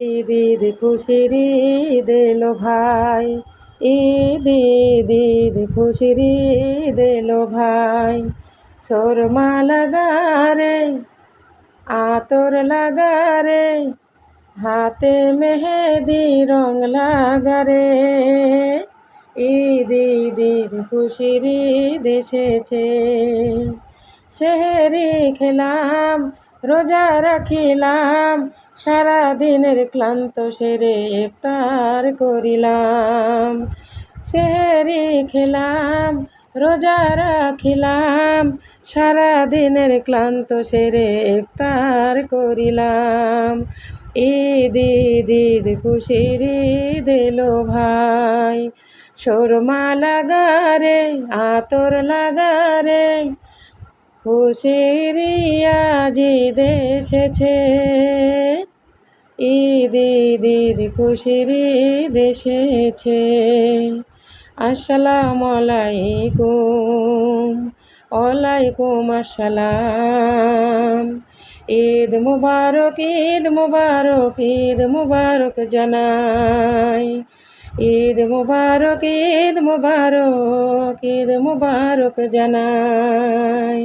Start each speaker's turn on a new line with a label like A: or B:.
A: ঈদ ঈদ খুশির ঈদ এলো ভাই, ঈদ ঈদ ঈদ খুশির ঈদ এলো ভাই। সুরমা লাগা রে, আতর লাগা রে, হাতে মেহেদি রং লাগা রে। ঈদ ঈদ ঈদ খুশির ঈদ এসেছে। সেহরি খেলাম, রোজা রাখিলাম, সারা দিনের ক্লান্ত সেরে ইফতার করিলাম। সেহরি খেলাম, রোজা রাখিলাম, সারা দিনের ক্লান্ত সেরে ইফতার করিলাম। ঈদ ঈদ ঈদ খুশির ঈদ এলো ভাই। সুরমা লাগা রে, আতর লাগা রে, খুশির আজ ঈদ এসেছে। ঈদ ঈদ ঈদ খুশির ঈদ এসেছে। আসসালামু আলাইকুম, ওয়ালাইকুম আসসালাম। ঈদ মুবারক, ঈদ মুবারক, ঈদ মুবারক জানাই। ঈদ মুবারক, ঈদ মুবারক, ঈদ মুবারক জানাই।